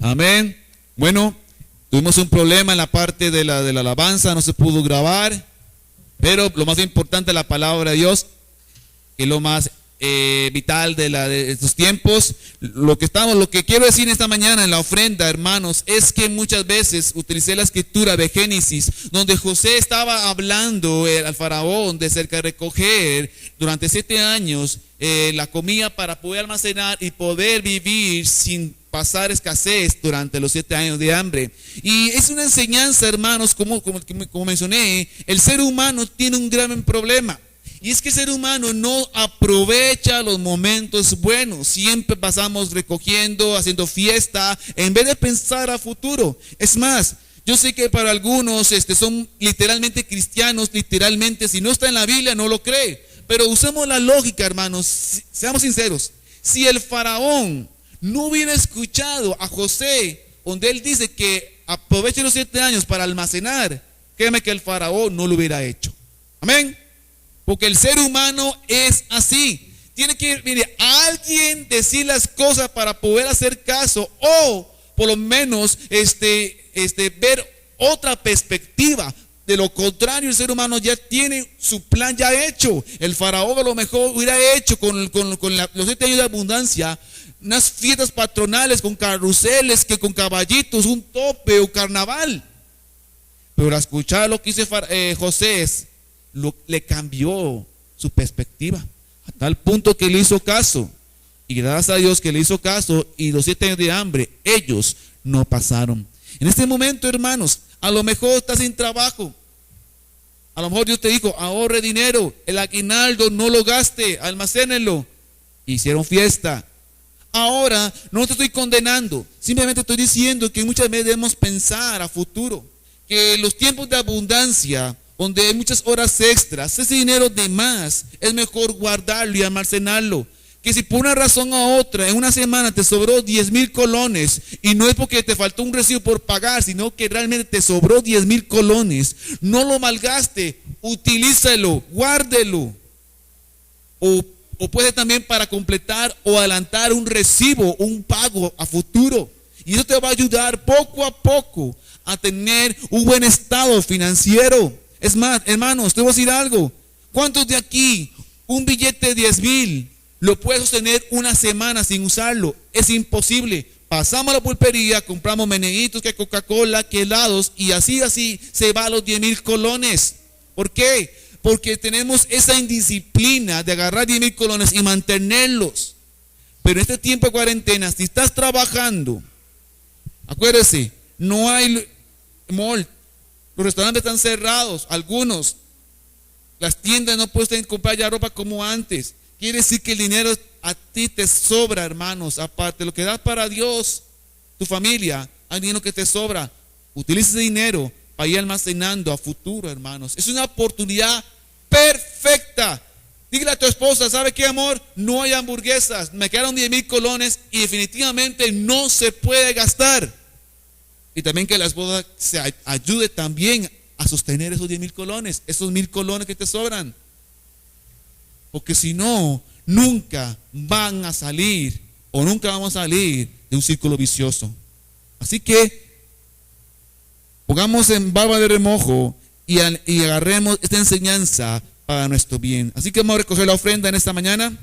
Amén. Bueno, tuvimos un problema en la parte de la alabanza, no se pudo grabar, pero lo más importante, la palabra de Dios, que es lo más vital de estos tiempos. Lo que quiero decir esta mañana en la ofrenda, hermanos, es que muchas veces utilicé la escritura de Génesis, donde José estaba hablando al faraón de cerca de recoger durante 7 años la comida para poder almacenar y poder vivir sin pasar escasez durante los 7 años de hambre. Y es una enseñanza, hermanos, como mencioné, el ser humano tiene un gran problema. Y es que el ser humano no aprovecha los momentos buenos. Siempre pasamos recogiendo, haciendo fiesta, en vez de pensar a futuro. Es más, yo sé que para algunos son literalmente cristianos, literalmente, si no está en la Biblia no lo cree. Pero usemos la lógica, hermanos, seamos sinceros. Si el faraón no hubiera escuchado a José, donde él dice que aproveche los 7 años para almacenar, créeme que el faraón no lo hubiera hecho. Amén. Porque el ser humano es así. Tiene que, mire, a alguien decir las cosas para poder hacer caso, o por lo menos ver otra perspectiva. De lo contrario, el ser humano ya tiene su plan ya hecho. El faraón a lo mejor hubiera hecho con los 7 años de abundancia unas fiestas patronales con carruseles, que con caballitos, un tope o carnaval. Pero al escuchar lo que dice José, le cambió su perspectiva a tal punto que le hizo caso, y gracias a Dios que le hizo caso, y los 7 años de hambre ellos no pasaron. En este momento, hermanos, a lo mejor estás sin trabajo, a lo mejor Dios te dijo ahorre dinero, el aguinaldo no lo gaste, almacénenlo. Hicieron fiesta. Ahora no te estoy condenando, simplemente estoy diciendo que muchas veces debemos pensar a futuro, que los tiempos de abundancia, donde hay muchas horas extras, ese dinero de más, es mejor guardarlo y almacenarlo. Que si por una razón u otra, en una semana te sobró 10,000 colones, y no es porque te faltó un recibo por pagar, sino que realmente te sobró 10,000 colones, no lo malgaste, utilízalo, guárdelo. O puede también para completar o adelantar un recibo, un pago a futuro. Y eso te va a ayudar poco a poco a tener un buen estado financiero. Es más, hermanos, te voy a decir algo. ¿Cuántos de aquí un billete de 10,000 lo puedes sostener una semana sin usarlo? Es imposible. Pasamos a la pulpería, compramos meneitos, que Coca-Cola, que helados, y así se va a los 10,000 colones. ¿Por qué? Porque tenemos esa indisciplina de agarrar 10,000 colones y mantenerlos. Pero en este tiempo de cuarentena, si estás trabajando, acuérdese, no hay mall. Los restaurantes están cerrados, algunos. Las tiendas no pueden comprar ya ropa como antes. Quiere decir que el dinero a ti te sobra, hermanos. Aparte de lo que das para Dios, tu familia, hay dinero que te sobra. Utiliza ese dinero para ir almacenando a futuro, hermanos. Es una oportunidad perfecta. Dígale a tu esposa, ¿sabe qué, amor? No hay hamburguesas. Me quedaron 10,000 colones y definitivamente no se puede gastar. Y también que la esposa se ayude también a sostener esos 10,000 colones, esos 1,000 colones que te sobran. Porque si no, nunca van a salir, o nunca vamos a salir de un círculo vicioso. Así que pongamos en barba de remojo y agarremos esta enseñanza para nuestro bien. Así que vamos a recoger la ofrenda en esta mañana.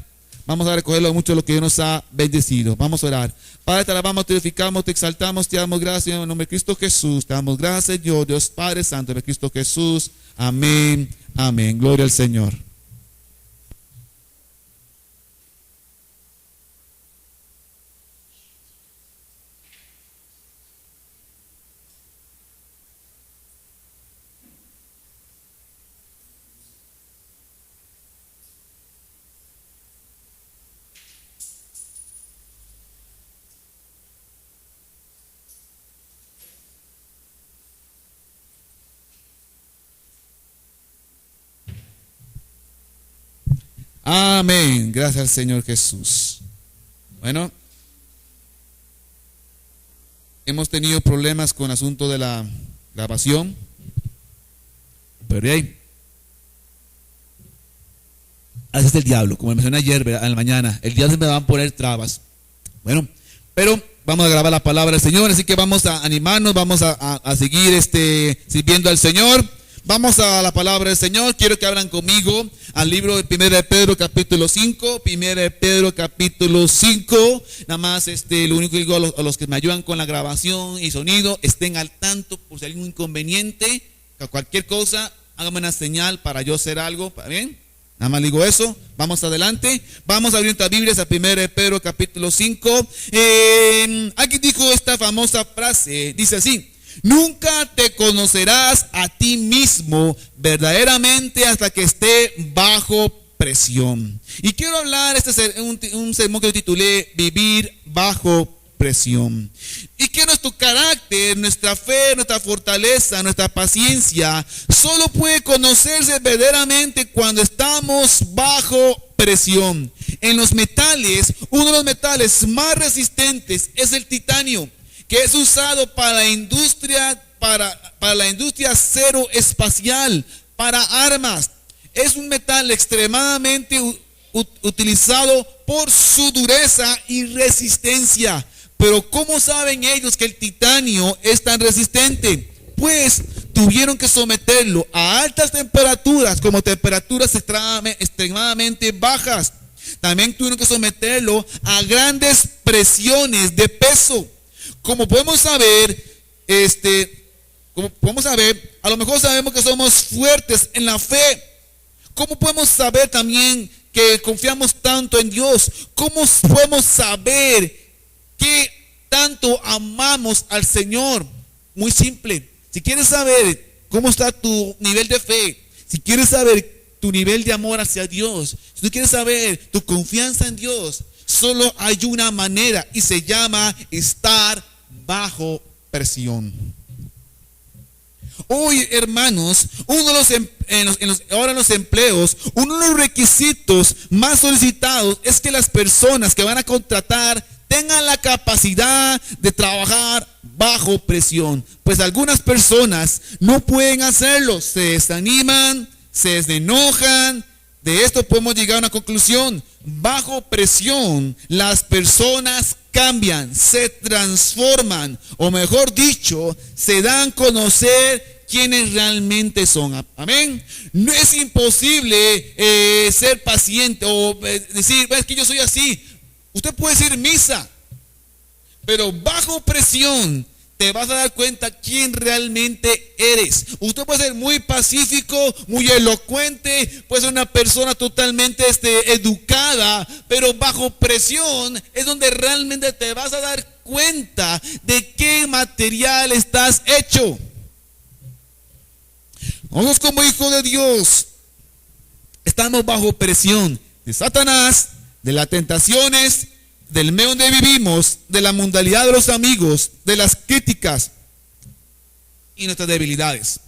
Vamos a recogerlo mucho de lo que Dios nos ha bendecido. Vamos a orar. Padre, te alabamos, te edificamos, te exaltamos, te damos gracias en el nombre de Cristo Jesús. Te damos gracias, Dios Padre Santo, de Cristo Jesús. Amén, amén. Gloria al Señor. Amén. Gracias al Señor Jesús. Bueno, hemos tenido problemas con el asunto de la grabación, pero ahí, así es el diablo, como mencioné ayer, ¿verdad? En la mañana, el diablo me va a poner trabas. Bueno, pero vamos a grabar la palabra del Señor, así que vamos a animarnos, vamos a seguir sirviendo al Señor. Vamos a la palabra del Señor. Quiero que abran conmigo al libro de 1 de Pedro capítulo 5. 1 de Pedro capítulo 5. Nada más lo único que digo a los que me ayudan con la grabación y sonido, estén al tanto por si hay un inconveniente, cualquier cosa, háganme una señal para yo hacer algo. ¿Bien? Nada más digo eso. Vamos adelante. Vamos a abrir nuestras Biblias a 1 de Pedro capítulo 5. Aquí dijo esta famosa frase. Dice así: nunca te conocerás a ti mismo verdaderamente hasta que esté bajo presión. Y quiero hablar, un sermón que yo titulé Vivir bajo presión. Y que nuestro carácter, nuestra fe, nuestra fortaleza, nuestra paciencia, solo puede conocerse verdaderamente cuando estamos bajo presión. En los metales, uno de los metales más resistentes es el titanio, que es usado para la industria, para la industria aeroespacial, para armas. Es un metal extremadamente utilizado por su dureza y resistencia. Pero ¿cómo saben ellos que el titanio es tan resistente? Pues tuvieron que someterlo a altas temperaturas, como temperaturas extremadamente bajas. También tuvieron que someterlo a grandes presiones de peso. Como podemos saber, a lo mejor sabemos que somos fuertes en la fe. ¿Cómo podemos saber también que confiamos tanto en Dios? ¿Cómo podemos saber que tanto amamos al Señor? Muy simple. Si quieres saber cómo está tu nivel de fe, si quieres saber tu nivel de amor hacia Dios, si tú quieres saber tu confianza en Dios, solo hay una manera y se llama estar bajo presión. Hoy, hermanos, ahora en los empleos, uno de los requisitos más solicitados es que las personas que van a contratar tengan la capacidad de trabajar bajo presión. Pues algunas personas no pueden hacerlo, se desaniman, se enojan. De esto podemos llegar a una conclusión: bajo presión las personas cambian, se transforman, o mejor dicho, se dan a conocer quiénes realmente son. Amén. No es imposible ser paciente o decir, es que yo soy así. Usted puede decir misa, pero bajo presión te vas a dar cuenta quién realmente eres. Usted puede ser muy pacífico, muy elocuente, puede ser una persona totalmente educada, pero bajo presión es donde realmente te vas a dar cuenta de qué material estás hecho. Nosotros como hijos de Dios estamos bajo presión de Satanás, de las tentaciones, del medio donde vivimos, de la mundanalidad de los amigos, de las críticas y nuestras debilidades.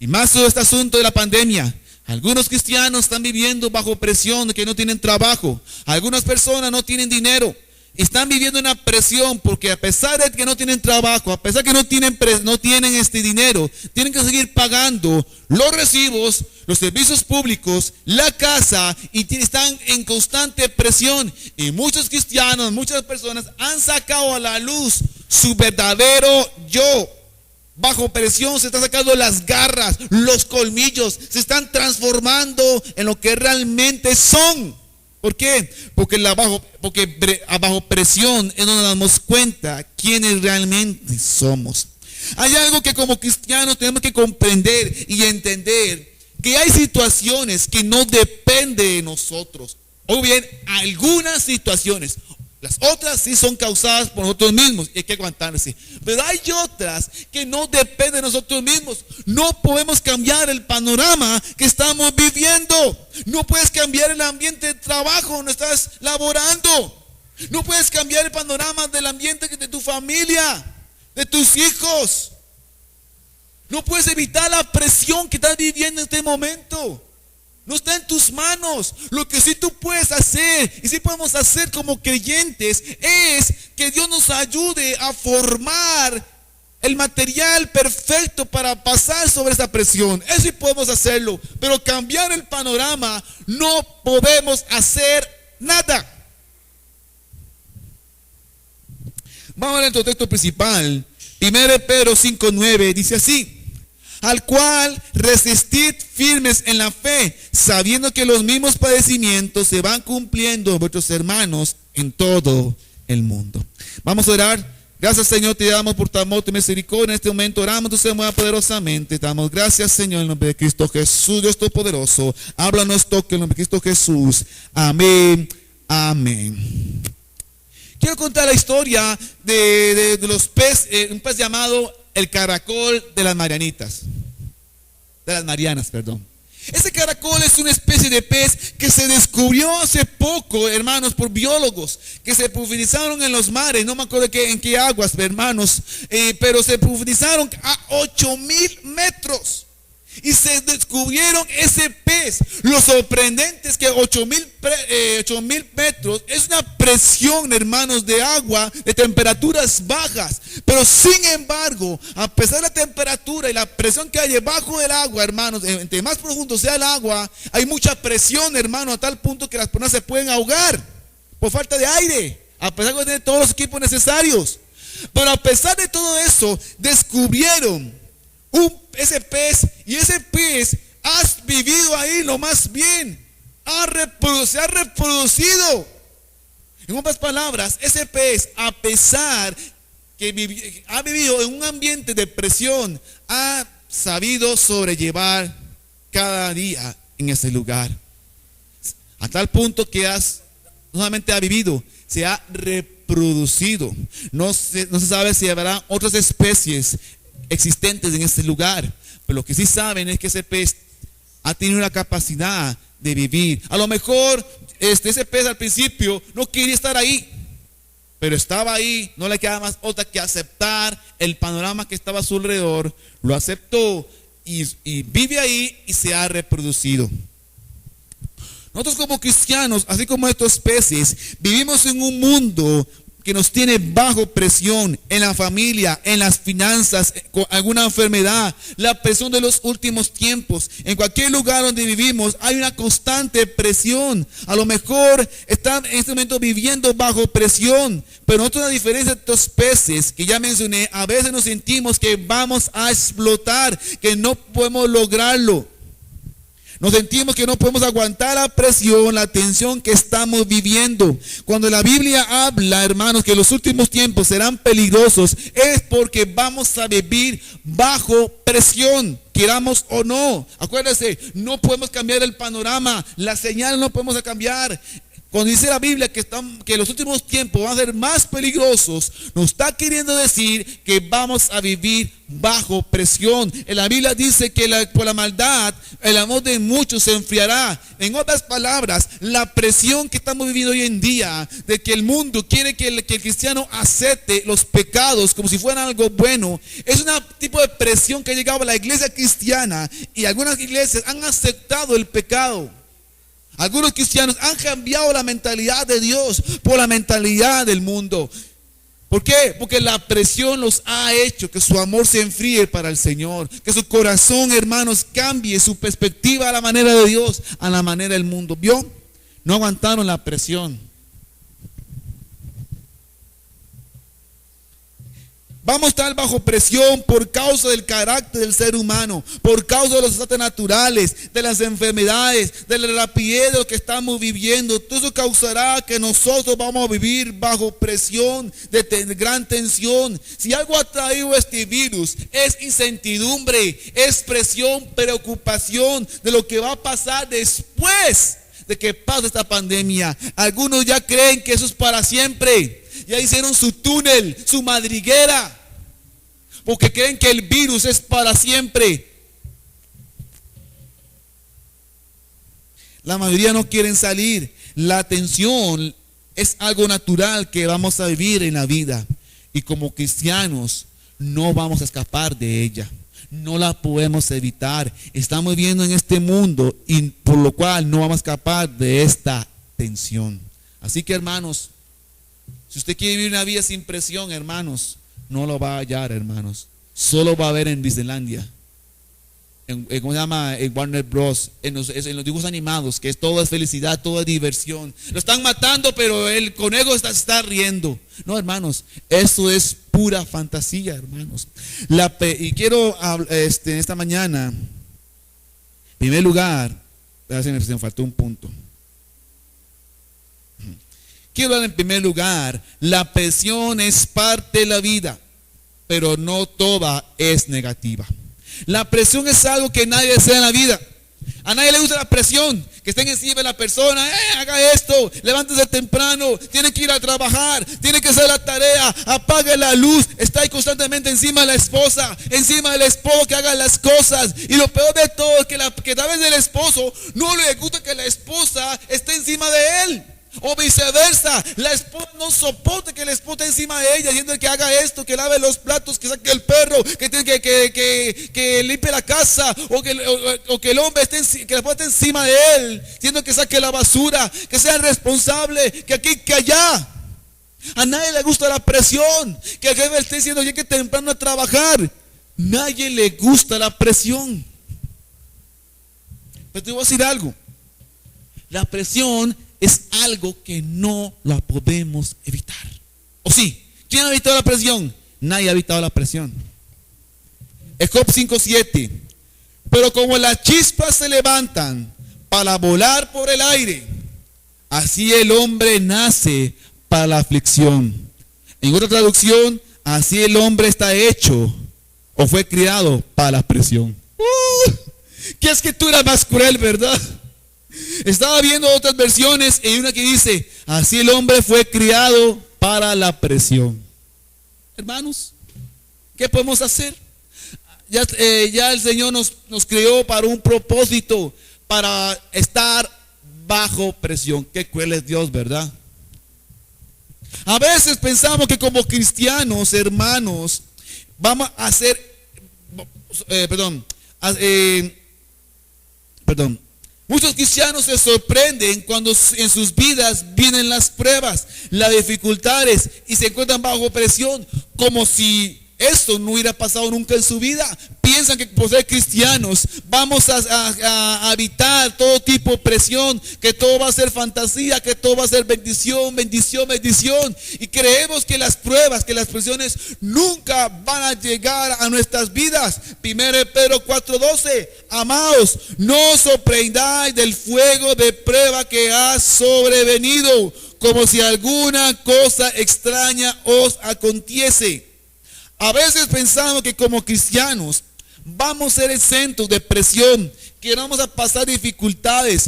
Y más todo este asunto de la pandemia. Algunos cristianos están viviendo bajo presión de que no tienen trabajo. Algunas personas no tienen dinero. Están viviendo una presión porque a pesar de que no tienen trabajo, a pesar de que no tienen dinero, tienen que seguir pagando los recibos, los servicios públicos, la casa, y están en constante presión. Y muchos cristianos, muchas personas han sacado a la luz su verdadero yo. Bajo presión se están sacando las garras, los colmillos, se están transformando en lo que realmente son. ¿Por qué? Porque bajo presión es donde nos damos cuenta quiénes realmente somos. Hay algo que como cristianos tenemos que comprender y entender, que hay situaciones que no dependen de nosotros. O bien, algunas situaciones. Las otras sí son causadas por nosotros mismos y hay que aguantarse. Pero hay otras que no dependen de nosotros mismos. No podemos cambiar el panorama que estamos viviendo. No puedes cambiar el ambiente de trabajo donde estás laborando. No puedes cambiar el panorama del ambiente de tu familia, de tus hijos. No puedes evitar la presión que estás viviendo en este momento. No está en tus manos. Lo que sí tú puedes hacer y sí podemos hacer como creyentes es que Dios nos ayude a formar el material perfecto para pasar sobre esa presión. Eso sí podemos hacerlo, pero cambiar el panorama no podemos hacer nada. Vamos a ver nuestro texto principal. 1 Pedro 5:9 dice así: al cual resistid firmes en la fe, sabiendo que los mismos padecimientos se van cumpliendo en vuestros hermanos en todo el mundo. Vamos a orar. Gracias, Señor, te damos por tu amor, tu misericordia. En este momento oramos, tú se mueva poderosamente. Te damos gracias, Señor, en el nombre de Cristo Jesús, Dios Todopoderoso. Háblanos, toque en el nombre de Cristo Jesús. Amén. Amén. Quiero contar la historia de los peces, un pez llamado el caracol de las Marianitas. De las Marianas, perdón. Ese caracol es una especie de pez que se descubrió hace poco, hermanos, por biólogos que se profundizaron en los mares. No me acuerdo en qué aguas, hermanos, pero se profundizaron a 8,000 metros. Y se descubrieron ese pez. Lo sorprendente es que 8,000 metros es una presión, hermanos, de agua de temperaturas bajas. Pero sin embargo, a pesar de la temperatura y la presión que hay debajo del agua, hermanos, entre más profundo sea el agua, hay mucha presión, hermanos, a tal punto que las personas se pueden ahogar por falta de aire, a pesar de tener todos los equipos necesarios. Pero a pesar de todo eso, descubrieron ese pez, y ese pez ha vivido ahí lo más bien, se ha reproducido. En otras palabras, ese pez, a pesar que ha vivido en un ambiente de presión, ha sabido sobrellevar cada día en ese lugar, a tal punto que no solamente ha vivido, se ha reproducido. No se sabe si habrá otras especies existentes en este lugar, pero lo que sí saben es que ese pez ha tenido la capacidad de vivir. A lo mejor ese pez al principio no quería estar ahí, pero estaba ahí, no le quedaba más otra que aceptar el panorama que estaba a su alrededor. Lo aceptó y vive ahí y se ha reproducido. Nosotros como cristianos, así como estos peces, vivimos en un mundo que nos tiene bajo presión, en la familia, en las finanzas, con alguna enfermedad, la presión de los últimos tiempos. En cualquier lugar donde vivimos hay una constante presión. A lo mejor están en este momento viviendo bajo presión, pero nosotros, a diferencia de estos peces que ya mencioné, a veces nos sentimos que vamos a explotar, que no podemos lograrlo. Nos sentimos que no podemos aguantar la presión, la tensión que estamos viviendo. Cuando la Biblia habla, hermanos, que los últimos tiempos serán peligrosos, es porque vamos a vivir bajo presión, queramos o no. Acuérdense, no podemos cambiar el panorama, las señales no podemos cambiar. Cuando dice la Biblia que los últimos tiempos van a ser más peligrosos, nos está queriendo decir que vamos a vivir bajo presión. En la Biblia dice que por la maldad el amor de muchos se enfriará. En otras palabras, la presión que estamos viviendo hoy en día, de que el mundo quiere que el cristiano acepte los pecados como si fueran algo bueno, es un tipo de presión que ha llegado a la iglesia cristiana, y algunas iglesias han aceptado el pecado. Algunos cristianos han cambiado la mentalidad de Dios por la mentalidad del mundo. ¿Por qué? Porque la presión los ha hecho que su amor se enfríe para el Señor, que su corazón, hermanos, cambie su perspectiva a la manera de Dios, a la manera del mundo. ¿Vio? No aguantaron la presión. Vamos a estar bajo presión por causa del carácter del ser humano, por causa de los desastres naturales, de las enfermedades, de la rapidez de lo que estamos viviendo. Todo eso causará que nosotros vamos a vivir bajo presión de gran tensión. Si algo ha traído este virus es incertidumbre, es presión, preocupación de lo que va a pasar después de que pase esta pandemia. Algunos ya creen que eso es para siempre. Ya hicieron su túnel, su madriguera, porque creen que el virus es para siempre. La mayoría no quieren salir. La tensión es algo natural que vamos a vivir en la vida, y como cristianos no vamos a escapar de ella. No la podemos evitar. Estamos viviendo en este mundo, y por lo cual no vamos a escapar de esta tensión. Así que, hermanos, si usted quiere vivir una vida sin presión, hermanos, no lo va a hallar, hermanos. Solo va a haber en Disneylandia. ¿cómo se llama? En Warner Bros. En los dibujos animados, que todo es felicidad, todo es diversión. Lo están matando, pero el conejo está riendo. No, hermanos, eso es pura fantasía, hermanos. Y quiero en esta mañana, en primer lugar, a ver si me faltó un punto. Quiero hablar en primer lugar, la presión es parte de la vida, pero no toda es negativa. La presión es algo que nadie desea en la vida. A nadie le gusta la presión, que estén encima de la persona, haga esto, levántese temprano, tiene que ir a trabajar, tiene que hacer la tarea, apague la luz, está ahí constantemente encima de la esposa, encima del esposo que haga las cosas. Y lo peor de todo es que tal vez el esposo no le gusta que la esposa esté encima de él. O viceversa, la esposa no soporta que el esposo esté encima de ella, diciendo que haga esto, que lave los platos, que saque el perro, que tiene que limpie la casa, o que el hombre que la esposa esté encima de él, diciendo que saque la basura, que sea responsable, que aquí, que allá. A nadie le gusta la presión, que el jefe esté diciendo llegue temprano a trabajar. Nadie le gusta la presión. Pero te voy a decir algo. La presión es algo que no la podemos evitar. ¿O sí? ¿Quién ha evitado la presión? Nadie ha evitado la presión. Job 5:7. Pero como las chispas se levantan para volar por el aire, así el hombre nace para la aflicción. En otra traducción, así el hombre está hecho o fue criado para la presión. ¿Qué escritura más cruel, verdad? Estaba viendo otras versiones y hay una que dice, así el hombre fue criado para la presión. Hermanos, ¿qué podemos hacer? Ya el Señor nos creó para un propósito, para estar bajo presión. Qué cruel es Dios, ¿verdad? A veces pensamos que como cristianos, hermanos, vamos a hacer, muchos cristianos se sorprenden cuando en sus vidas vienen las pruebas, las dificultades y se encuentran bajo presión, como si esto no hubiera pasado nunca en su vida. Piensan que por ser cristianos vamos a evitar todo tipo de presión, que todo va a ser fantasía, que todo va a ser bendición, bendición, bendición. Y creemos que las pruebas, que las presiones nunca van a llegar a nuestras vidas. 1 Pedro 4:12. Amados, no os sorprendáis del fuego de prueba que ha sobrevenido, como si alguna cosa extraña os aconteciese. A veces pensamos que como cristianos vamos a ser exentos de presión, que no vamos a pasar dificultades.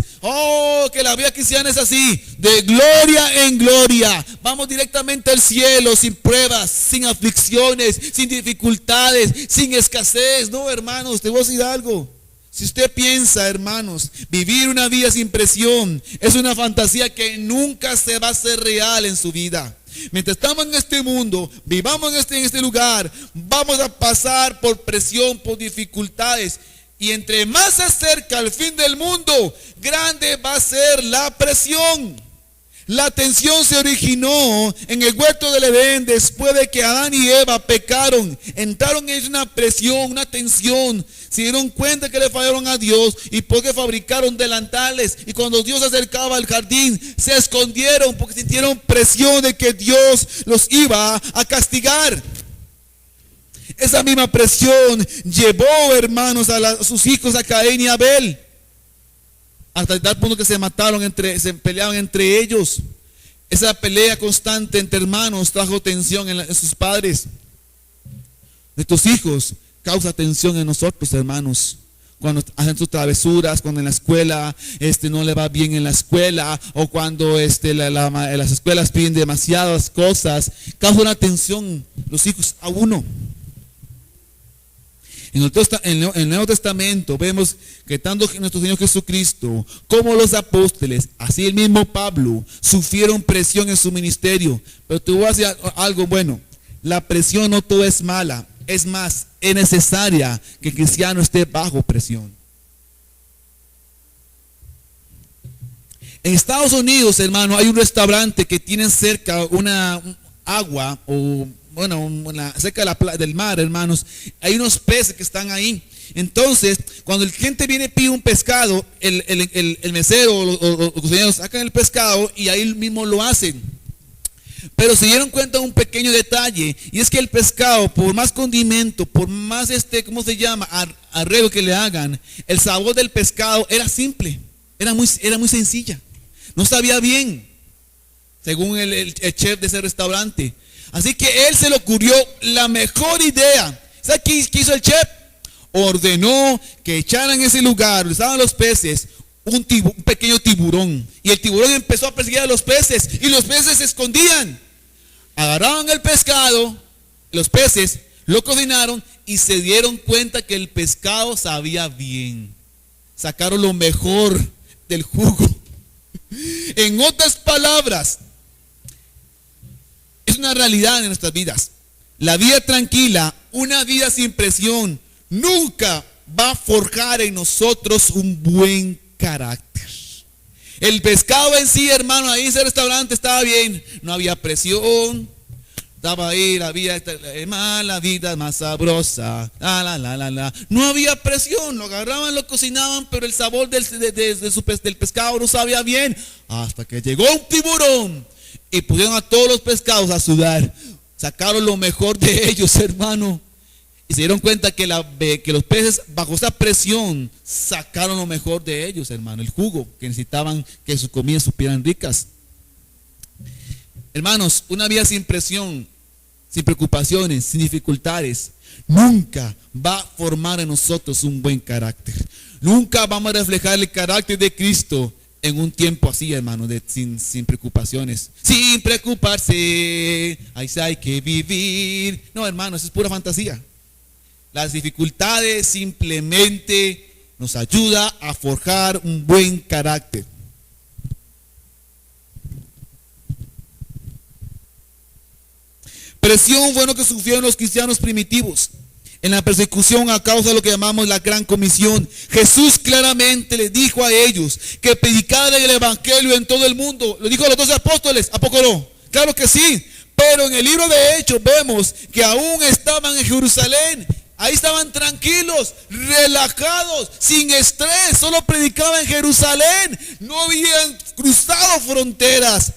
Que la vida cristiana es así, de gloria en gloria. Vamos directamente al cielo, sin pruebas, sin aflicciones, sin dificultades, sin escasez. No, hermanos, te voy a decir algo. Si usted piensa, hermanos, vivir una vida sin presión es una fantasía que nunca se va a hacer real en su vida. Mientras estamos en este mundo, vivamos en este lugar, vamos a pasar por presión, por dificultades. Y entre más se acerca el fin del mundo, grande va a ser la presión. La tensión se originó en el huerto del Edén después de que Adán y Eva pecaron. Entraron en una presión, una tensión. Se dieron cuenta que le fallaron a Dios y porque fabricaron delantales. Y cuando Dios se acercaba al jardín, se escondieron porque sintieron presión de que Dios los iba a castigar. Esa misma presión llevó, hermanos, a sus hijos, a Caín y Abel, hasta tal punto que se mataron, se peleaban entre ellos. Esa pelea constante entre hermanos trajo tensión en sus padres. Nuestros hijos causa tensión en nosotros, hermanos. Cuando hacen sus travesuras, cuando en la escuela no le va bien en la escuela, o cuando las escuelas piden demasiadas cosas, causa una tensión los hijos a uno. En el Nuevo Testamento vemos que tanto nuestro Señor Jesucristo como los apóstoles, así el mismo Pablo, sufrieron presión en su ministerio. Pero te voy a decir algo bueno: la presión no todo es mala. Es más, es necesaria que el cristiano esté bajo presión. En Estados Unidos, hermano, hay un restaurante que tiene cerca una agua, o cerca del mar, hermanos. Hay unos peces que están ahí. Entonces, cuando el cliente viene y pide un pescado, el mesero o los cocineros sacan el pescado y ahí mismo lo hacen. Pero se dieron cuenta de un pequeño detalle, y es que el pescado, por más condimento, por más ¿cómo se llama? Arreglo que le hagan, el sabor del pescado era simple, era muy sencilla. No sabía bien, según el chef de ese restaurante. Así que él se le ocurrió la mejor idea. ¿Sabe qué hizo el chef? Ordenó que echaran en ese lugar donde estaban los peces un pequeño tiburón. Y el tiburón empezó a perseguir a los peces y los peces se escondían. Agarraban el pescado, los peces lo cocinaron y se dieron cuenta que el pescado sabía bien. Sacaron lo mejor del jugo. En otras palabras, es una realidad en nuestras vidas. La vida tranquila, una vida sin presión, nunca va a forjar en nosotros un buen carácter. El pescado en sí, hermano, ahí en ese restaurante estaba bien, no había presión, estaba ahí, la vida más sabrosa, no había presión, lo agarraban, lo cocinaban, pero el sabor del pescado no sabía bien, hasta que llegó un tiburón y pusieron a todos los pescados a sudar, sacaron lo mejor de ellos, hermano. Y se dieron cuenta que los peces bajo esa presión sacaron lo mejor de ellos, hermano. El jugo que necesitaban que sus comidas supieran ricas. Hermanos, una vida sin presión, sin preocupaciones, sin dificultades, nunca va a formar en nosotros un buen carácter. Nunca vamos a reflejar el carácter de Cristo en un tiempo así, hermano, sin preocupaciones. Sin preocuparse, ahí hay que vivir. No, hermano, eso es pura fantasía. Las dificultades simplemente nos ayudan a forjar un buen carácter. Presión fue lo que sufrieron los cristianos primitivos en la persecución a causa de lo que llamamos la gran comisión. Jesús claramente les dijo a ellos que predicaran el evangelio en todo el mundo. Lo dijo a los 12 apóstoles, ¿a poco no? Claro que sí, pero en el libro de Hechos vemos que aún estaban en Jerusalén. Ahí estaban tranquilos, relajados, sin estrés, solo predicaban en Jerusalén, no habían cruzado fronteras.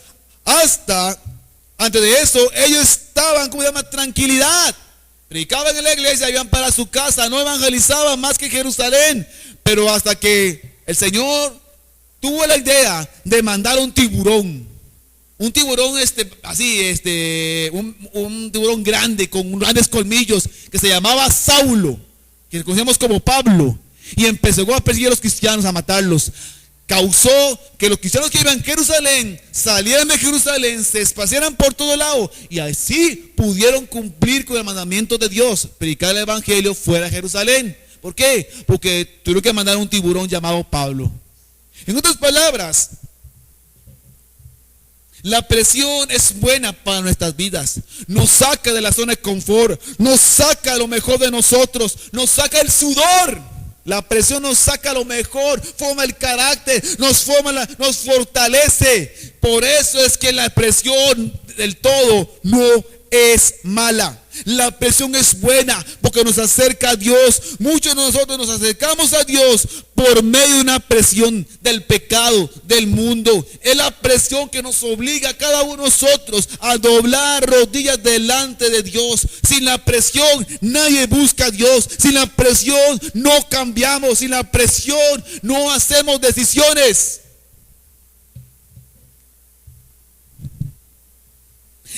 Antes de eso, ellos estaban, ¿cómo se llama? Tranquilidad. Predicaban en la iglesia, iban para su casa, no evangelizaban más que Jerusalén. Pero hasta que el Señor tuvo la idea de mandar un tiburón. Un tiburón un tiburón grande con grandes colmillos que se llamaba Saulo, que conocemos como Pablo, y empezó a perseguir a los cristianos, a matarlos. Causó que los cristianos que iban a Jerusalén salieran de Jerusalén, se esparcieran por todo lado y así pudieron cumplir con el mandamiento de Dios, predicar el evangelio fuera de Jerusalén. ¿Por qué? Porque tuvieron que mandar un tiburón llamado Pablo. En otras palabras, la presión es buena para nuestras vidas. Nos saca de la zona de confort, nos saca lo mejor de nosotros, nos saca el sudor. La presión nos saca lo mejor, forma el carácter, nos fortalece. Por eso es que la presión del todo no es mala. La presión es buena porque nos acerca a Dios. Muchos de nosotros nos acercamos a Dios por medio de una presión del pecado, del mundo. Es la presión que nos obliga a cada uno de nosotros a doblar rodillas delante de Dios. Sin la presión nadie busca a Dios. Sin la presión no cambiamos. Sin la presión no hacemos decisiones.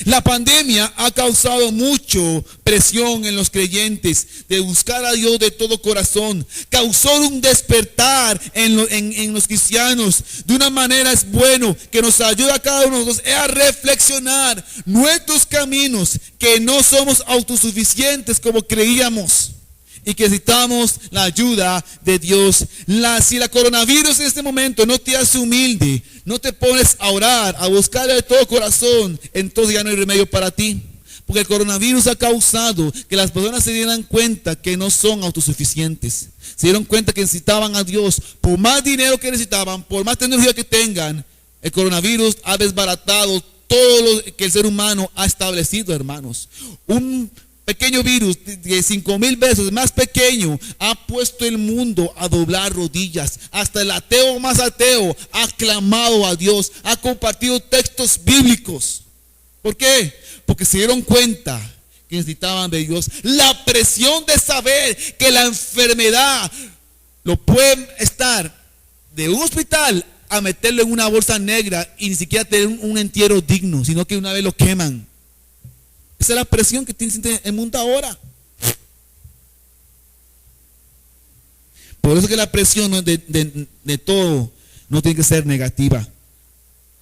La pandemia ha causado mucha presión en los creyentes de buscar a Dios de todo corazón. Causó un despertar en los cristianos. De una manera es bueno que nos ayuda a cada uno de nosotros a reflexionar nuestros caminos, que no somos autosuficientes como creíamos y que necesitamos la ayuda de Dios. Si la coronavirus en este momento no te hace humilde, no te pones a orar, a buscar de todo corazón, entonces ya no hay remedio para ti. Porque el coronavirus ha causado que las personas se dieran cuenta que no son autosuficientes. Se dieron cuenta que necesitaban a Dios. Por más dinero que necesitaban, por más tecnología que tengan, el coronavirus ha desbaratado todo lo que el ser humano ha establecido, hermanos. Un pequeño virus de 5,000 veces más pequeño, ha puesto el mundo a doblar rodillas. Hasta el ateo más ateo ha clamado a Dios, ha compartido textos bíblicos. ¿Por qué? Porque se dieron cuenta que necesitaban de Dios. La presión de saber que la enfermedad lo pueden estar de un hospital a meterlo en una bolsa negra y ni siquiera tener un entierro digno, sino que una vez lo queman. Esa es la presión que tiene el mundo ahora. Por eso que la presión de todo no tiene que ser negativa.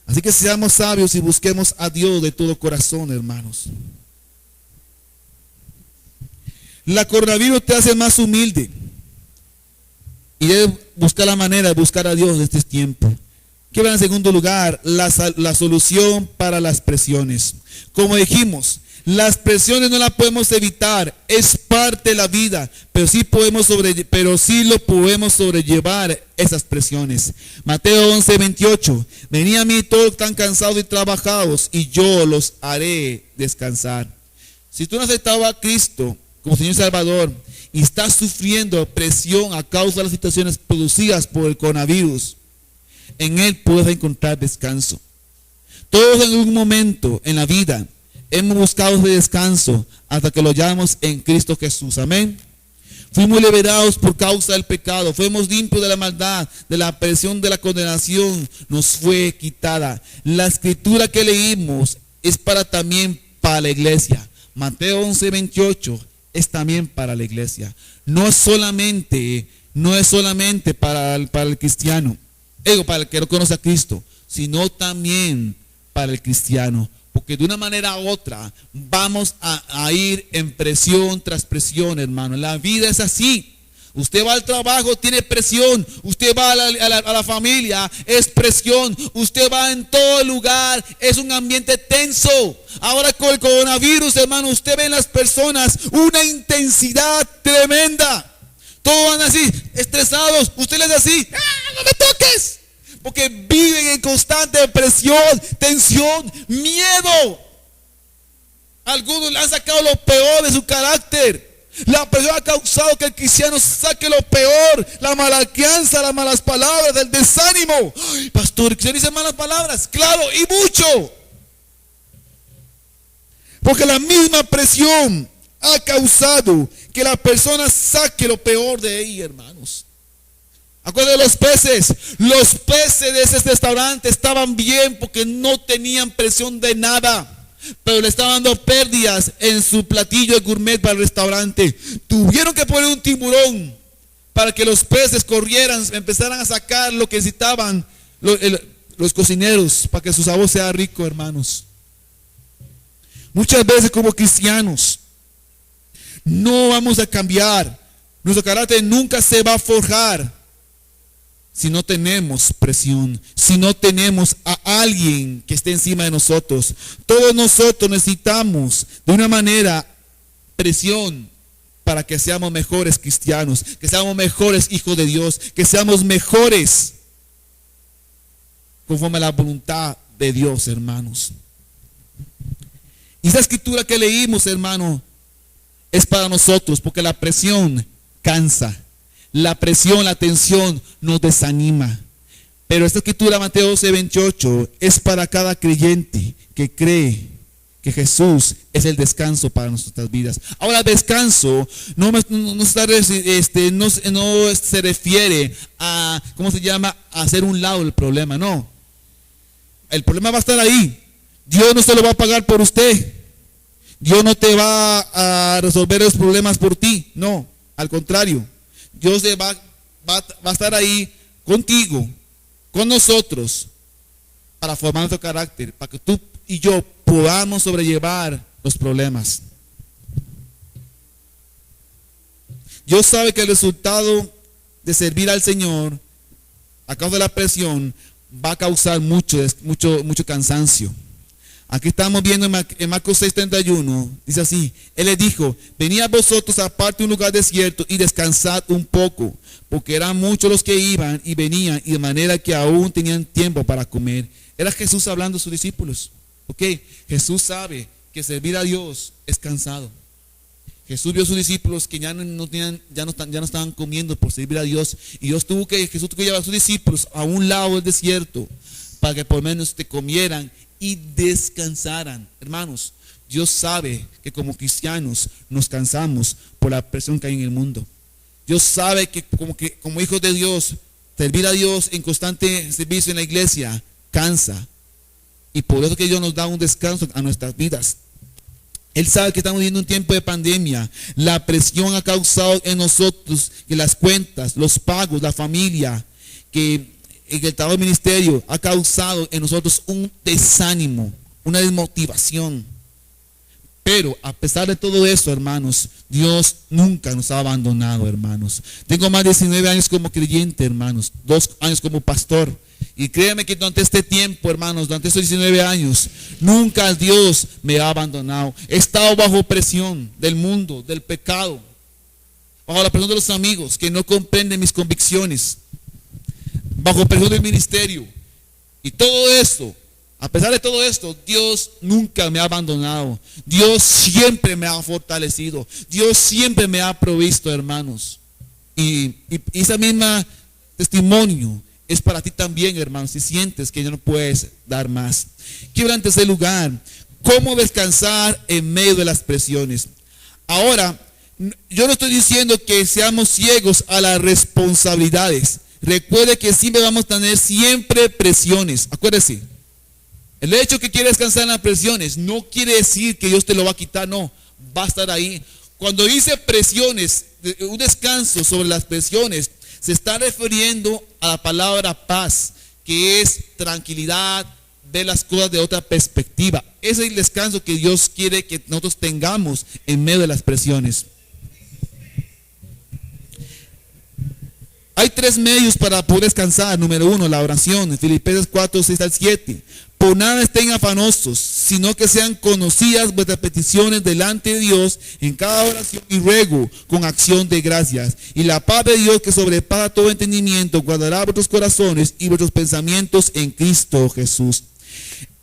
Así que seamos sabios y busquemos a Dios de todo corazón, hermanos. La coronavirus te hace más humilde. Y debes buscar la manera de buscar a Dios en este tiempo. ¿Qué va en segundo lugar? La solución para las presiones. Como dijimos, las presiones no las podemos evitar, es parte de la vida, pero sí lo podemos sobrellevar esas presiones. Mateo 11:28, venid a mí todos están cansados y trabajados, y yo los haré descansar. Si tú no has aceptado a Cristo como Señor y Salvador y estás sufriendo presión a causa de las situaciones producidas por el coronavirus, en Él puedes encontrar descanso. Todos en algún momento en la vida hemos buscado ese descanso hasta que lo hallamos en Cristo Jesús. Amén. Fuimos liberados por causa del pecado. Fuimos limpios de la maldad, de la presión de la condenación. Nos fue quitada. La escritura que leímos es también para la iglesia. Mateo 11:28 es también para la iglesia. No es solamente para el cristiano, para el que no conoce a Cristo, sino también para el cristiano. Porque de una manera u otra vamos a ir en presión tras presión, hermano. La vida es así. Usted va al trabajo, tiene presión. Usted va a la familia, es presión. Usted va en todo lugar, es un ambiente tenso. Ahora con el coronavirus, hermano, usted ve en las personas una intensidad tremenda. Todos van así, estresados. Usted les dice así, ¡ah, no me toques! Porque viven en constante presión, tensión, miedo. Algunos le han sacado lo peor de su carácter. La presión ha causado que el cristiano saque lo peor, la mala crianza, las malas palabras, el desánimo. Ay, pastor, ¿el cristiano dice malas palabras? Claro, y mucho. Porque la misma presión ha causado que la persona saque lo peor de ella, hermanos. Acuérdense de los peces. Los peces de ese restaurante estaban bien porque no tenían presión de nada. Pero le estaban dando pérdidas en su platillo de gourmet para el restaurante. Tuvieron que poner un tiburón para que los peces corrieran, empezaran a sacar lo que necesitaban los cocineros para que su sabor sea rico, hermanos. Muchas veces como cristianos no vamos a cambiar. Nuestro carácter nunca se va a forjar si no tenemos presión, si no tenemos a alguien que esté encima de nosotros. Todos nosotros necesitamos de una manera presión para que seamos mejores cristianos, que seamos mejores hijos de Dios, que seamos mejores conforme a la voluntad de Dios, hermanos. Y esa escritura que leímos, hermano, es para nosotros, porque la presión cansa. La presión, la tensión nos desanima. Pero esta escritura, Mateo 12:28, es para cada creyente que cree que Jesús es el descanso para nuestras vidas. Ahora, descanso no se refiere a, ¿cómo se llama?, a hacer un lado el problema. No. El problema va a estar ahí. Dios no se lo va a pagar por usted. Dios no te va a resolver los problemas por ti. No, al contrario. Dios va a estar ahí contigo, con nosotros, para formar nuestro carácter, para que tú y yo podamos sobrellevar los problemas. Dios sabe que el resultado de servir al Señor, a causa de la presión, va a causar mucho cansancio. Aquí estamos viendo en Marcos 6:31, dice así: Él les dijo, venid a vosotros aparte a un lugar desierto y descansad un poco, porque eran muchos los que iban y venían, y de manera que aún tenían tiempo para comer. Era Jesús hablando a sus discípulos. Ok, Jesús sabe que servir a Dios es cansado. Jesús vio a sus discípulos que ya no estaban comiendo por servir a Dios. Y Jesús tuvo que llevar a sus discípulos a un lado del desierto para que por lo menos te comieran y descansaran. Hermanos, Dios sabe que como cristianos nos cansamos por la presión que hay en el mundo. Dios sabe que como hijos de Dios, servir a Dios en constante servicio en la iglesia cansa. Y por eso que Dios nos da un descanso a nuestras vidas. Él sabe que estamos viviendo un tiempo de pandemia. La presión ha causado en nosotros que las cuentas, los pagos, la familia, que el trabajo del ministerio ha causado en nosotros un desánimo, una desmotivación. Pero a pesar de todo eso, hermanos, Dios nunca nos ha abandonado, hermanos. Tengo más de 19 años como creyente, hermanos, 2 años como pastor. Y créanme que durante este tiempo, hermanos, durante estos 19 años, nunca Dios me ha abandonado. He estado bajo presión del mundo, del pecado, bajo la presión de los amigos que no comprenden mis convicciones, bajo presión del ministerio. Y todo esto, a pesar de todo esto, Dios nunca me ha abandonado. Dios siempre me ha fortalecido. Dios siempre me ha provisto, hermanos. Y esa misma testimonio es para ti también, hermanos, si sientes que ya no puedes dar más. Quiero en tercer lugar, cómo descansar en medio de las presiones. Ahora, yo no estoy diciendo que seamos ciegos a las responsabilidades. Recuerde que siempre vamos a tener siempre presiones. Acuérdese, el hecho que quieres descansar en las presiones no quiere decir que Dios te lo va a quitar, no, va a estar ahí. Cuando dice presiones, un descanso sobre las presiones, se está refiriendo a la palabra paz, que es tranquilidad, ver las cosas de otra perspectiva. Ese es el descanso que Dios quiere que nosotros tengamos en medio de las presiones. Hay 3 medios para poder descansar. Número 1, la oración. Filipenses 4, 6 al 7. Por nada estén afanosos, sino que sean conocidas vuestras peticiones delante de Dios en cada oración y ruego con acción de gracias. Y la paz de Dios, que sobrepasa todo entendimiento, guardará vuestros corazones y vuestros pensamientos en Cristo Jesús.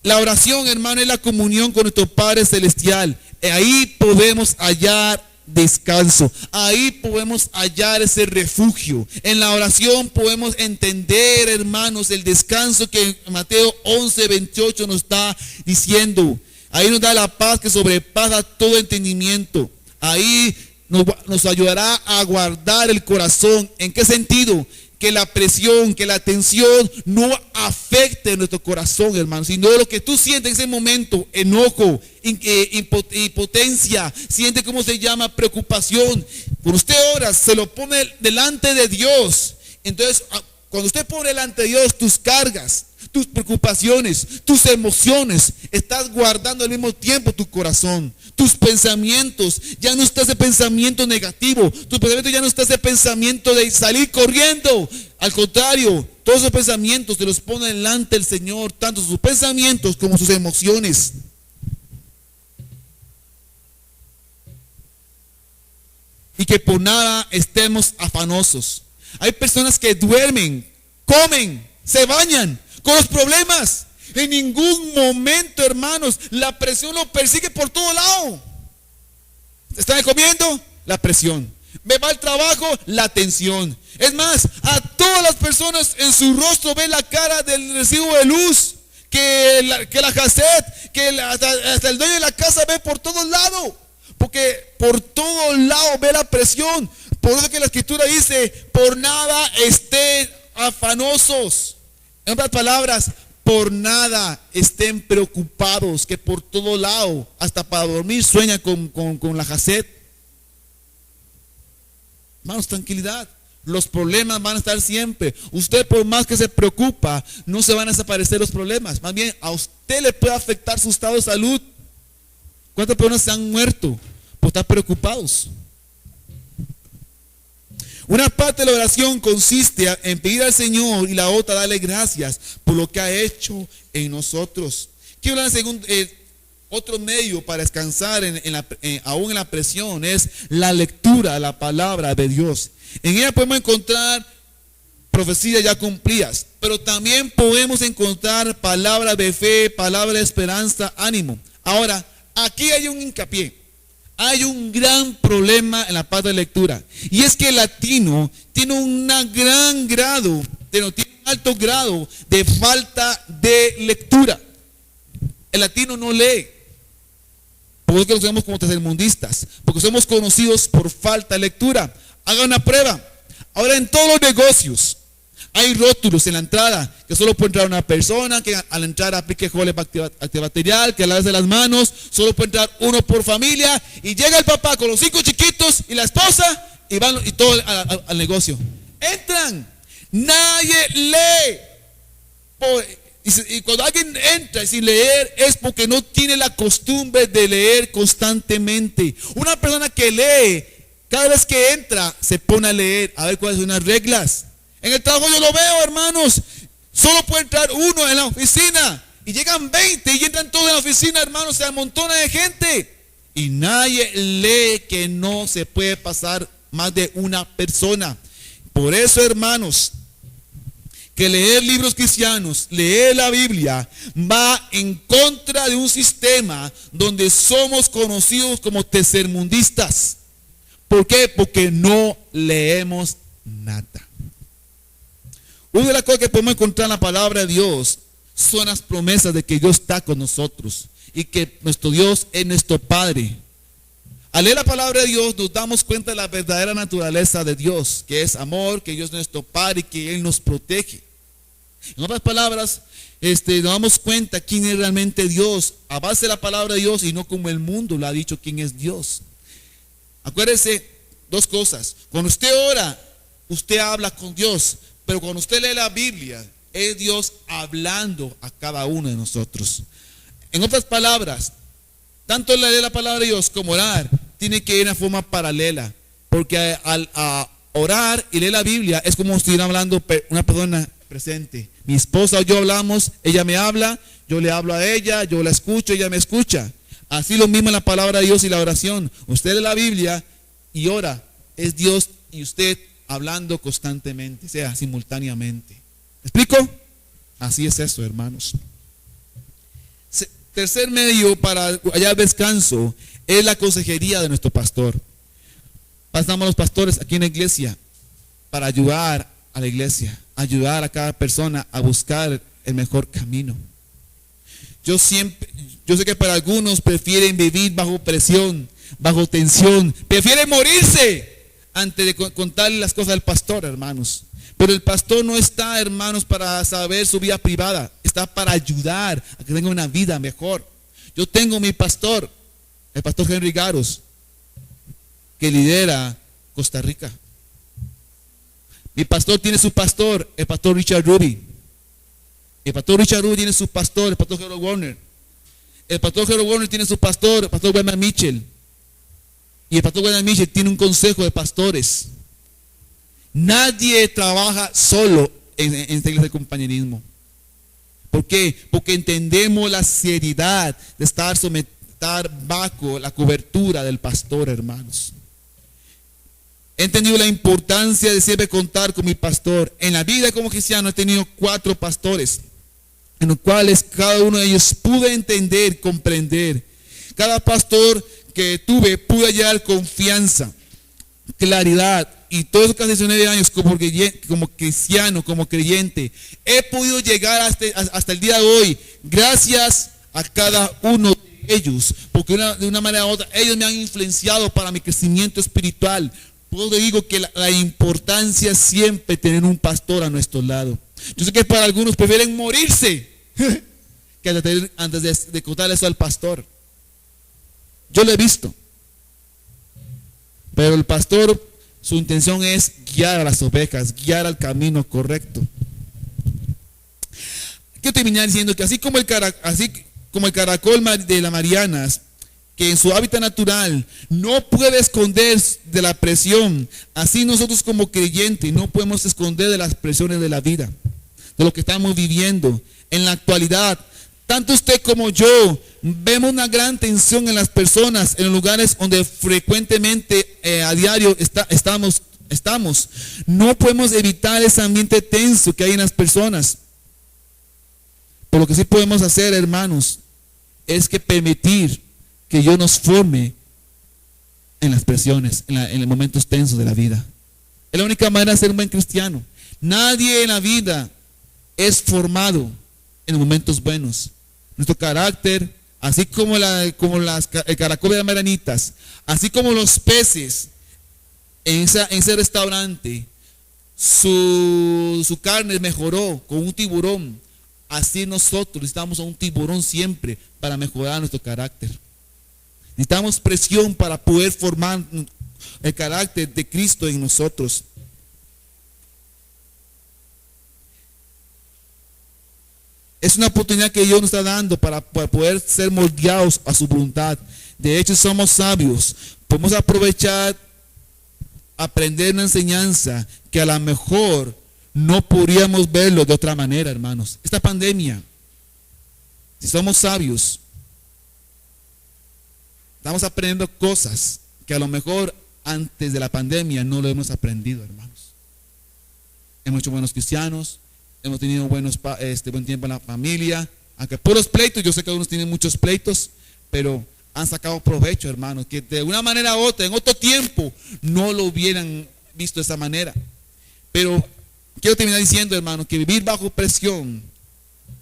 La oración, hermano, es la comunión con nuestro Padre Celestial. Ahí podemos hallar descanso. Ahí podemos hallar ese refugio. En la oración podemos entender, hermanos, el descanso que Mateo 11, 28 nos está diciendo. Ahí nos da la paz que sobrepasa todo entendimiento. Ahí nos ayudará a guardar el corazón. ¿En qué sentido? Que la presión, que la tensión no afecte nuestro corazón, hermano, sino lo que tú sientes en ese momento, enojo, impotencia, siente cómo se llama, preocupación. Cuando usted ora, se lo pone delante de Dios. Entonces, cuando usted pone delante de Dios tus cargas, tus preocupaciones, tus emociones, estás guardando al mismo tiempo tu corazón. Tus pensamientos, ya no está ese pensamiento negativo. Tu pensamiento ya no está ese pensamiento de salir corriendo. Al contrario, todos esos pensamientos te los pone delante del Señor, tanto sus pensamientos como sus emociones. Y que por nada estemos afanosos. Hay personas que duermen, comen, se bañan con los problemas. En ningún momento, hermanos, la presión lo persigue por todo lado. ¿Están comiendo? La presión. Me va al trabajo, la tensión. Es más, a todas las personas en su rostro ven la cara del recibo de luz, que la cassette, hasta el dueño de la casa ve por todos lados. Porque por todos lados ve la presión. Por eso que la escritura dice, por nada estén afanosos. En otras palabras, por nada estén preocupados, que por todo lado, hasta para dormir, sueña con la cassette. Hermanos, tranquilidad. Los problemas van a estar siempre. Usted, por más que se preocupa, no se van a desaparecer los problemas. Más bien, a usted le puede afectar su estado de salud. ¿Cuántas personas se han muerto por estar preocupados? Una parte de la oración consiste en pedir al Señor y la otra darle gracias por lo que ha hecho en nosotros. Quiero hablar otro medio para descansar aún en la presión es la lectura de la palabra de Dios. En ella podemos encontrar profecías ya cumplidas, pero también podemos encontrar palabras de fe, palabras de esperanza, ánimo. Ahora, aquí hay un hincapié. hay un gran problema en la parte de lectura. Y es que el latino tiene un alto grado de falta de lectura. El latino no lee. Por eso que los vemos como tercermundistas. Porque somos conocidos por falta de lectura. Haga una prueba. Ahora en todos los negocios hay rótulos en la entrada que solo puede entrar una persona, que al entrar aplique gel antibacterial, que a la vez de las manos, solo puede entrar uno por familia, y llega el papá con los 5 chiquitos y la esposa y van y todo al negocio. Entran, nadie lee. Y cuando alguien entra sin leer es porque no tiene la costumbre de leer constantemente. Una persona que lee, cada vez que entra se pone a leer, a ver cuáles son las reglas. En el trabajo yo lo veo, hermanos. Solo puede entrar uno en la oficina. Y llegan 20 y entran todos en la oficina, hermanos. Se amontona de gente. Y nadie lee, que no se puede pasar más de una persona. Por eso, hermanos, que leer libros cristianos, leer la Biblia, va en contra de un sistema donde somos conocidos como tercermundistas. ¿Por qué? Porque no leemos nada. Una de las cosas que podemos encontrar en la palabra de Dios son las promesas de que Dios está con nosotros y que nuestro Dios es nuestro Padre. Al leer la palabra de Dios nos damos cuenta de la verdadera naturaleza de Dios, que es amor, que Dios es nuestro Padre y que Él nos protege. En otras palabras, nos damos cuenta quién es realmente Dios a base de la palabra de Dios y no como el mundo lo ha dicho quién es Dios. Acuérdese dos cosas. Cuando usted ora, usted habla con Dios. Pero cuando usted lee la Biblia, es Dios hablando a cada uno de nosotros. En otras palabras, tanto leer la palabra de Dios como orar tiene que ir en forma paralela. Porque al orar y leer la Biblia es como si estuviera hablando una persona presente. Mi esposa o yo hablamos, ella me habla, yo le hablo a ella, yo la escucho, ella me escucha. Así lo mismo en la palabra de Dios y la oración. Usted lee la Biblia y ora. Es Dios y usted hablando constantemente, sea simultáneamente. ¿Me explico? Así es eso, hermanos. Tercer medio para hallar descanso es la consejería de nuestro pastor. Pasamos los pastores aquí en la iglesia para ayudar a la iglesia, ayudar a cada persona a buscar el mejor camino. Yo sé que para algunos prefieren vivir bajo presión, bajo tensión, prefieren morirse antes de contarle las cosas al pastor, hermanos. Pero el pastor no está, hermanos, para saber su vida privada. Está para ayudar a que tenga una vida mejor. Yo tengo mi pastor, el pastor Henry Garos, que lidera Costa Rica. Mi pastor tiene su pastor, el pastor Richard Ruby. El pastor Richard Ruby tiene su pastor, el pastor Harold Warner. El pastor Harold Warner tiene su pastor, el pastor William Mitchell. Y el pastor William Mitchell tiene un consejo de pastores. Nadie trabaja solo en esta iglesia de compañerismo. ¿Por qué? Porque entendemos la seriedad de estar bajo la cobertura del pastor, hermanos. He entendido la importancia de siempre contar con mi pastor. En la vida como cristiano he tenido 4 pastores, en los cuales cada uno de ellos pude entender, comprender. Cada pastor que tuve pude hallar confianza, claridad, y todos esos casi 19 años como cristiano, como creyente, he podido llegar hasta el día de hoy gracias a cada uno de ellos, porque de una manera u otra ellos me han influenciado para mi crecimiento espiritual. Por eso digo que la importancia siempre tener un pastor a nuestro lado. Yo sé que para algunos prefieren morirse que antes de contarle eso al pastor. Yo lo he visto. Pero el pastor, su intención es guiar a las ovejas, guiar al camino correcto. Quiero terminar diciendo que así como el caracol de las Marianas, que en su hábitat natural no puede esconder de la presión, así nosotros como creyentes no podemos esconder de las presiones de la vida, de lo que estamos viviendo en la actualidad. Tanto usted como yo vemos una gran tensión en las personas, en los lugares donde frecuentemente a diario estamos. No podemos evitar ese ambiente tenso que hay en las personas. Pero lo que sí podemos hacer, hermanos, es que permitir que Dios nos forme en las presiones, en los momentos tensos de la vida. Es la única manera de ser un buen cristiano. Nadie en la vida es formado en momentos buenos. Nuestro carácter, así como el caracol de las maranitas, así como los peces en ese restaurante, su carne mejoró con un tiburón. Así nosotros necesitamos a un tiburón siempre para mejorar nuestro carácter. Necesitamos presión para poder formar el carácter de Cristo en nosotros. Es una oportunidad que Dios nos está dando para poder ser moldeados a su voluntad. De hecho, somos sabios. Podemos aprovechar, aprender una enseñanza que a lo mejor no podríamos verlo de otra manera, hermanos. Esta pandemia, si somos sabios, estamos aprendiendo cosas que a lo mejor antes de la pandemia no lo hemos aprendido, hermanos. Hemos hecho buenos cristianos, hemos tenido buen tiempo en la familia, aunque puros pleitos, yo sé que algunos tienen muchos pleitos, pero han sacado provecho, hermanos, que de una manera u otra, en otro tiempo, no lo hubieran visto de esa manera. Pero quiero terminar diciendo, hermanos, que vivir bajo presión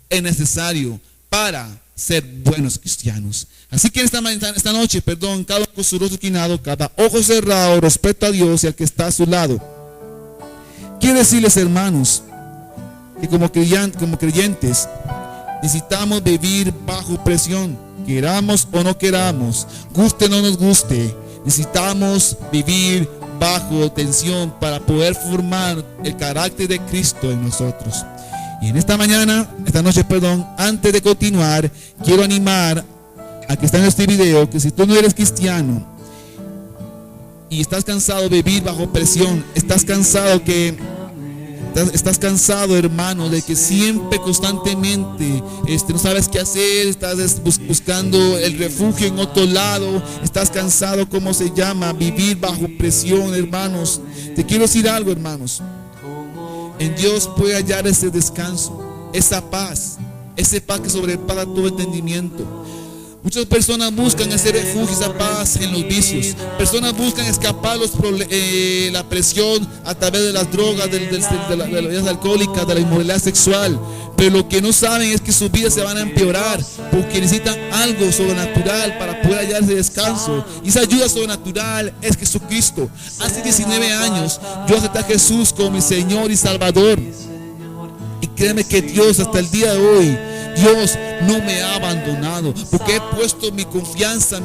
es necesario para ser buenos cristianos. Así que esta noche, cada uno con su rostro inclinado, cada ojo cerrado, respeto a Dios y al que está a su lado. Quiero decirles, hermanos, que como creyentes necesitamos vivir bajo presión, queramos o no queramos, guste o no nos guste. Necesitamos vivir bajo tensión para poder formar el carácter de Cristo en nosotros. Y en esta noche, antes de continuar, quiero animar a que está en este video, que si tú no eres cristiano y estás cansado de vivir bajo presión, estás cansado, hermano, de que siempre, constantemente, no sabes qué hacer, estás buscando el refugio en otro lado, estás cansado, vivir bajo presión, hermanos. Te quiero decir algo, hermanos. En Dios puede hallar ese descanso, esa paz que sobrepasa todo entendimiento. Muchas personas buscan ese refugio, esa paz en los vicios. Personas buscan escapar la presión a través de las drogas, de las bebidas alcohólicas, de la inmoralidad sexual. Pero lo que no saben es que sus vidas se van a empeorar porque necesitan algo sobrenatural para poder hallar ese descanso. Y esa ayuda sobrenatural es Jesucristo. Hace 19 años yo acepté a Jesús como mi Señor y Salvador. Y créeme que Dios hasta el día de hoy, Dios no me ha abandonado, porque he puesto mi confianza,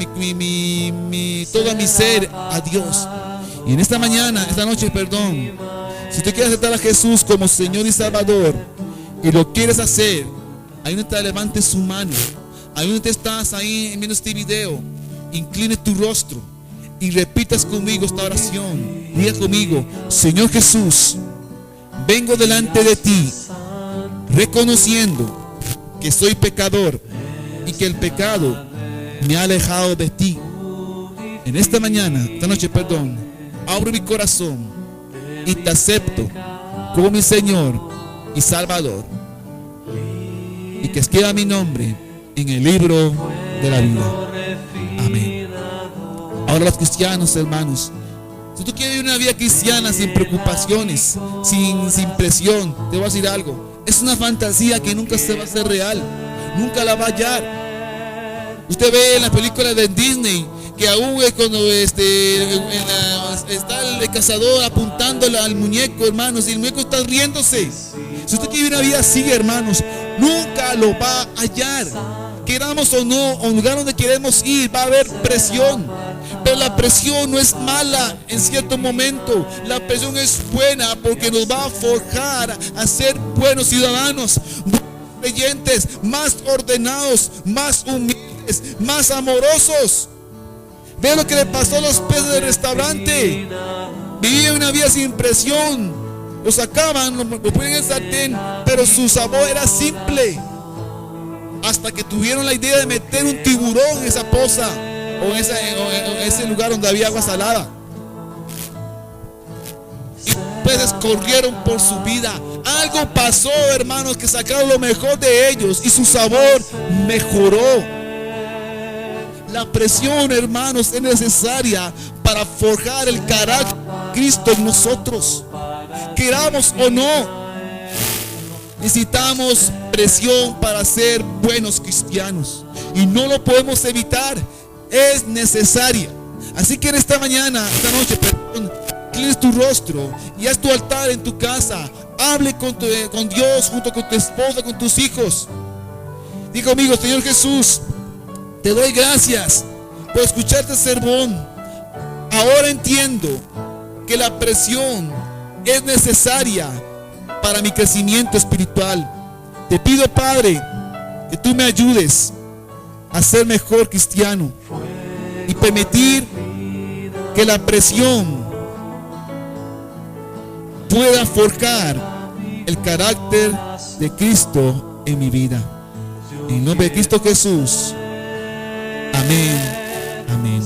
toda mi ser a Dios. Y en esta noche, si tú quieres aceptar a Jesús como Señor y Salvador y lo quieres hacer, ahí donde te levantes su mano, ahí donde estás ahí viendo este video, incline tu rostro y repitas conmigo esta oración. Diga conmigo: Señor Jesús, vengo delante de ti reconociendo que soy pecador y que el pecado me ha alejado de ti. En esta noche, abro mi corazón y te acepto como mi Señor y Salvador, y que escriba mi nombre en el libro de la vida. Amén. Ahora, los cristianos, hermanos, si tú quieres vivir una vida cristiana sin preocupaciones, sin presión, te voy a decir algo: es una fantasía que nunca se va a hacer real, nunca la va a hallar. Usted ve en las películas de Disney que aún cuando está el cazador apuntándole al muñeco, hermanos, y el muñeco está riéndose. Si usted quiere vivir una vida así, hermanos, nunca lo va a hallar. Queramos o no, a un lugar donde queremos ir, va a haber presión. Pero la presión no es mala en cierto momento. La presión es buena porque nos va a forjar a ser buenos ciudadanos, creyentes, más ordenados, más humildes, más amorosos. Ve lo que le pasó a los peces del restaurante. Vivían una vida sin presión. Lo sacaban, lo ponían en el sartén, pero su sabor era simple. Hasta que tuvieron la idea de meter un tiburón en esa poza o en ese lugar donde había agua salada. Y los peces corrieron por su vida. Algo pasó, hermanos, que sacaron lo mejor de ellos y su sabor mejoró. La presión, hermanos, es necesaria para forjar el carácter de Cristo en nosotros. Queramos o no, necesitamos presión para ser buenos cristianos y no lo podemos evitar, es necesaria. Así que en esta mañana, esta noche, inclines tu rostro y haz tu altar en tu casa. Hable con Dios junto con tu esposa, con tus hijos. Diga conmigo: Señor Jesús, te doy gracias por escuchar este sermón. Ahora entiendo que la presión es necesaria para mi crecimiento espiritual. Te pido, Padre, que tú me ayudes a ser mejor cristiano y permitir que la presión pueda forjar el carácter de Cristo en mi vida. En nombre de Cristo Jesús. Amén. Amén.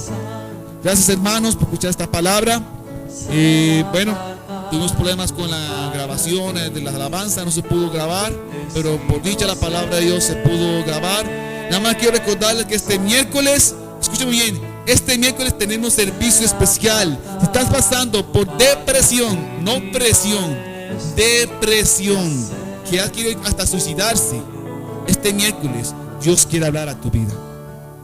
Gracias, hermanos, por escuchar esta palabra. Bueno, tuvimos problemas con la grabación de las alabanzas, no se pudo grabar, pero por dicha la palabra de Dios se pudo grabar. Nada más quiero recordarles que este miércoles, escuchen muy bien, este miércoles tenemos servicio especial. Si estás pasando por depresión, no presión, depresión, que has querido hasta suicidarse, este miércoles Dios quiere hablar a tu vida.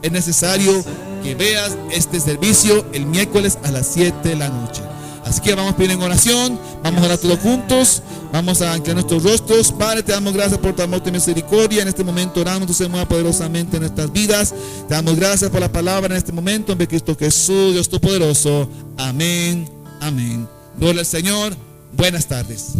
Es necesario que veas este servicio el miércoles a las 7 de la noche. Así que vamos a pedir en oración, vamos a orar todos juntos, vamos a inclinar nuestros rostros. Padre, te damos gracias por tu amor y misericordia. En este momento oramos, tú se mueva poderosamente en nuestras vidas. Te damos gracias por la palabra en este momento, en Cristo Jesús, Dios Todopoderoso. Amén, amén. Gloria al Señor. Buenas tardes.